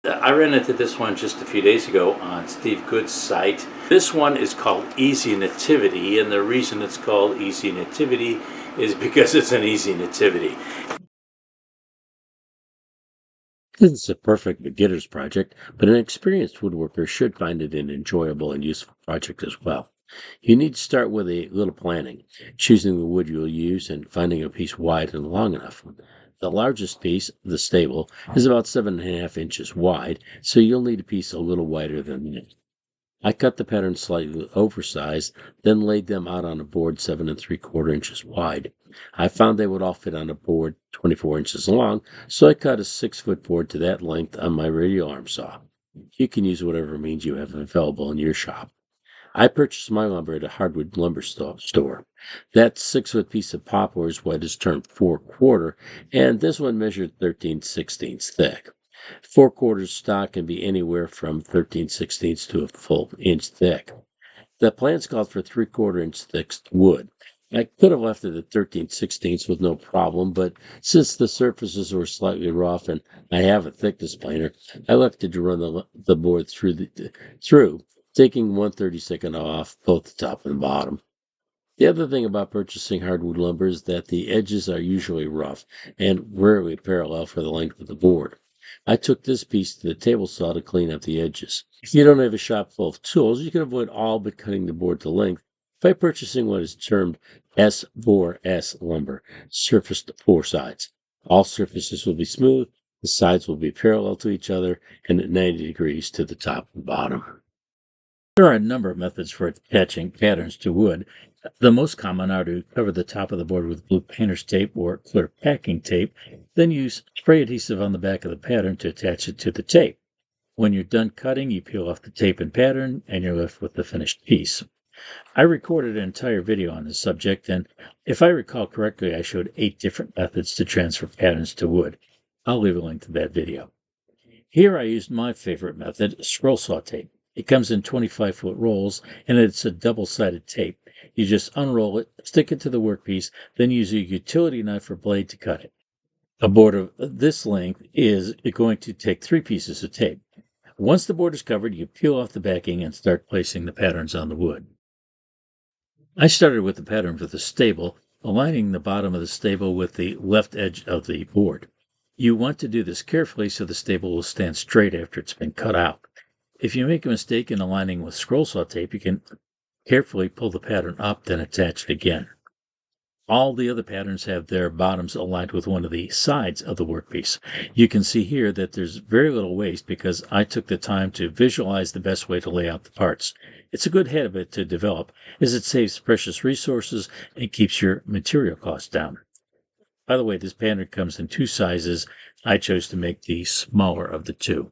I ran into this one just a few days ago on Steve Good's site. This one is called Easy Nativity, and the reason it's called Easy Nativity is because it's an easy nativity. This is a perfect beginner's project, but an experienced woodworker should find it an enjoyable and useful project as well. You need to start with a little planning, choosing the wood you'll use and finding a piece wide and long enough. The largest piece, the stable, is about 7.5 inches wide, so you'll need a piece a little wider than that. I cut the pattern slightly oversized, then laid them out on a board 7.75 inches wide. I found they would all fit on a board 24 inches long, so I cut a 6-foot board to that length on my radial arm saw. You can use whatever means you have available in your shop. I purchased my lumber at a hardwood lumber store. That 6-foot piece of poplar is what is termed 4/4, and this one measured 13/16 thick. 4/4 stock can be anywhere from 13/16 to a full inch thick. The plans called for 3/4 inch thick wood. I could have left it at 13/16 with no problem, but since the surfaces were slightly rough and I have a thickness planer, I elected to run the board through, taking 1/32 off both the top and bottom. The other thing about purchasing hardwood lumber is that the edges are usually rough and rarely parallel for the length of the board. I took this piece to the table saw to clean up the edges. If you don't have a shop full of tools, you can avoid all but cutting the board to length by purchasing what is termed S4S lumber, surfaced 4 sides. All surfaces will be smooth, the sides will be parallel to each other, and at 90 degrees to the top and bottom. There are a number of methods for attaching patterns to wood. The most common are to cover the top of the board with blue painter's tape or clear packing tape, then use spray adhesive on the back of the pattern to attach it to the tape. When you're done cutting, you peel off the tape and pattern, and you're left with the finished piece. I recorded an entire video on this subject, and if I recall correctly, I showed 8 different methods to transfer patterns to wood. I'll leave a link to that video. Here I used my favorite method, scroll saw tape. It comes in 25-foot rolls, and it's a double-sided tape. You just unroll it, stick it to the workpiece, then use a utility knife or blade to cut it. A board of this length is going to take 3 pieces of tape. Once the board is covered, you peel off the backing and start placing the patterns on the wood. I started with the pattern for the stable, aligning the bottom of the stable with the left edge of the board. You want to do this carefully so the stable will stand straight after it's been cut out. If you make a mistake in aligning with scroll saw tape, you can carefully pull the pattern up, then attach it again. All the other patterns have their bottoms aligned with one of the sides of the workpiece. You can see here that there's very little waste because I took the time to visualize the best way to lay out the parts. It's a good habit to develop as it saves precious resources and keeps your material costs down. By the way, this pattern comes in 2 sizes. I chose to make the smaller of the 2.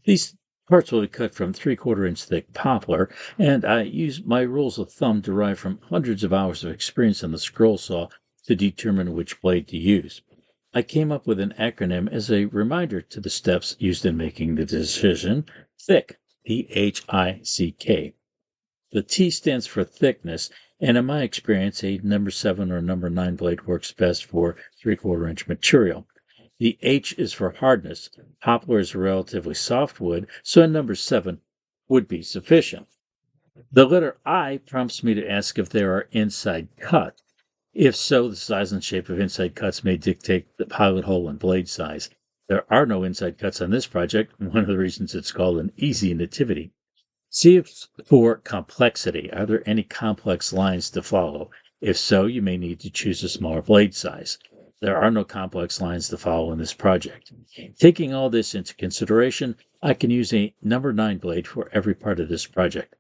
These parts will be cut from 3/4 inch thick poplar, and I use my rules of thumb derived from hundreds of hours of experience on the scroll saw to determine which blade to use. I came up with an acronym as a reminder to the steps used in making the decision: THICK, THICK. The T stands for thickness, and in my experience, a number 7 or number 9 blade works best for 3/4 inch material. The H is for hardness. Poplar is a relatively soft wood, so a number 7 would be sufficient. The letter I prompts me to ask if there are inside cuts. If so, the size and shape of inside cuts may dictate the pilot hole and blade size. There are no inside cuts on this project, one of the reasons it's called an easy nativity. See if for complexity. Are there any complex lines to follow? If so, you may need to choose a smaller blade size. There are no complex lines to follow in this project. Taking all this into consideration, I can use a number 9 blade for every part of this project.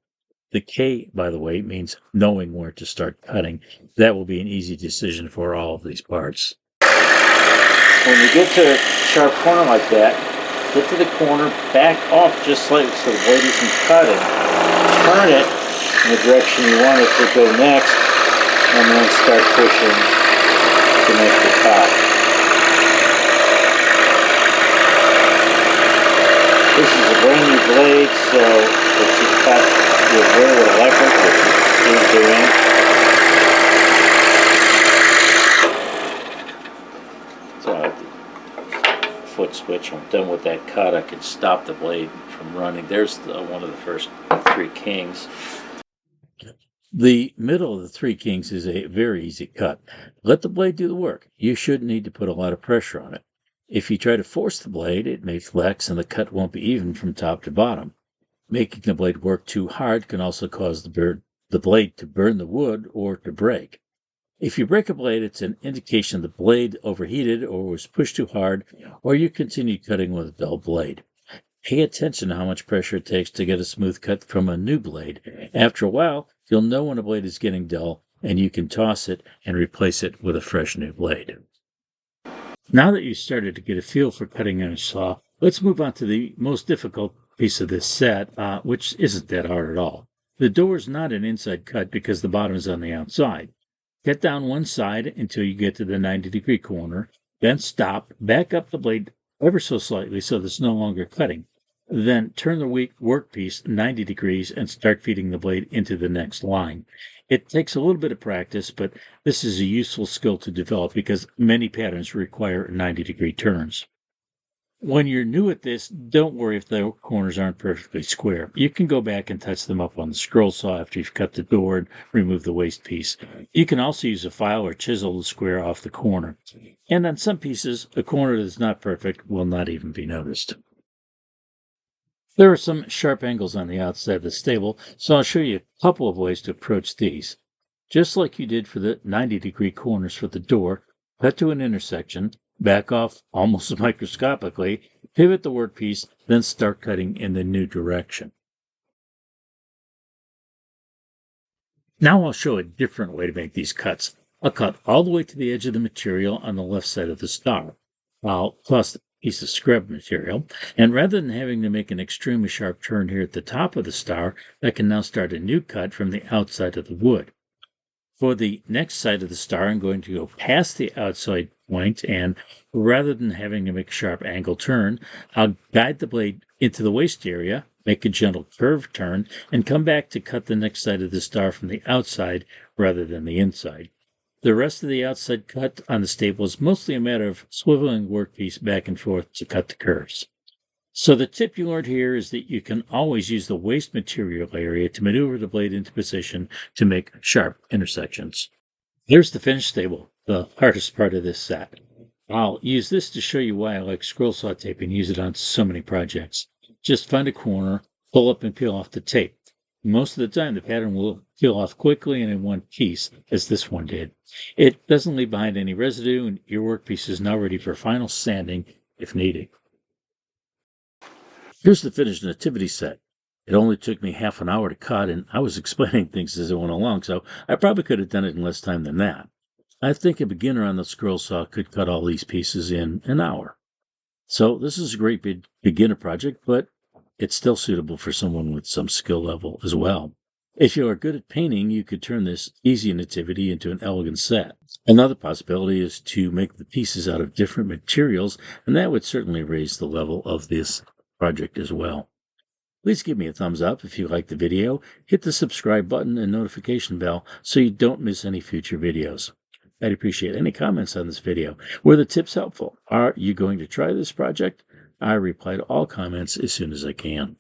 The K, by the way, means knowing where to start cutting. That will be an easy decision for all of these parts. When you get to a sharp corner like that, get to the corner, back off just slightly so the blade isn't cutting. Turn it in the direction you want it to go next, and then start pushing to make the cut. This is a brand new blade, so it's just cut with very little effort, which it is doing. So foot switch. When I'm done with that cut, I can stop the blade from running. There's one of the first three kings. The middle of the three kings is a very easy cut. Let the blade do the work. You shouldn't need to put a lot of pressure on it. If you try to force the blade, it may flex and the cut won't be even from top to bottom. Making the blade work too hard can also cause the blade to burn the wood or to break. If you break a blade, it's an indication the blade overheated or was pushed too hard, or you continued cutting with a dull blade. Pay attention to how much pressure it takes to get a smooth cut from a new blade. After a while, you'll know when a blade is getting dull, and you can toss it and replace it with a fresh new blade. Now that you've started to get a feel for cutting on a saw, let's move on to the most difficult piece of this set, which isn't that hard at all. The door is not an inside cut because the bottom is on the outside. Cut down one side until you get to the 90-degree corner, then stop, back up the blade ever so slightly so that it's no longer cutting. Then turn the workpiece 90 degrees and start feeding the blade into the next line. It takes a little bit of practice, but this is a useful skill to develop because many patterns require 90-degree turns. When you're new at this, don't worry if the corners aren't perfectly square. You can go back and touch them up on the scroll saw after you've cut the door and remove the waste piece. You can also use a file or chisel to square off the corner. And on some pieces, a corner that's not perfect will not even be noticed. There are some sharp angles on the outside of the stable, so I'll show you a couple of ways to approach these. Just like you did for the 90-degree corners for the door, cut to an intersection, back off almost microscopically, pivot the workpiece, then start cutting in the new direction. Now I'll show a different way to make these cuts. I'll cut all the way to the edge of the material on the left side of the star. I'll toss the piece of scrub material, and rather than having to make an extremely sharp turn here at the top of the star, I can now start a new cut from the outside of the wood. For the next side of the star, I'm going to go past the outside point, and rather than having to make a sharp angle turn, I'll guide the blade into the waist area, make a gentle curved turn, and come back to cut the next side of the star from the outside rather than the inside. The rest of the outside cut on the stable is mostly a matter of swiveling the workpiece back and forth to cut the curves. So the tip you learned here is that you can always use the waste material area to maneuver the blade into position to make sharp intersections. Here's the finished stable, the hardest part of this set. I'll use this to show you why I like scroll saw tape and use it on so many projects. Just find a corner, pull up and peel off the tape. Most of the time the pattern will peel off quickly and in one piece, as this one did. It doesn't leave behind any residue, and your workpiece is now ready for final sanding if needed. Here's the finished Nativity set. It only took me half an hour to cut, and I was explaining things as I went along, so I probably could have done it in less time than that. I think a beginner on the scroll saw could cut all these pieces in an hour. So this is a great beginner project, but it's still suitable for someone with some skill level as well. If you are good at painting, you could turn this easy Nativity into an elegant set. Another possibility is to make the pieces out of different materials, and that would certainly raise the level of this project as well. Please give me a thumbs up if you liked the video, hit the subscribe button and notification bell so you don't miss any future videos. I'd appreciate any comments on this video. Were the tips helpful? Are you going to try this project? I reply to all comments as soon as I can.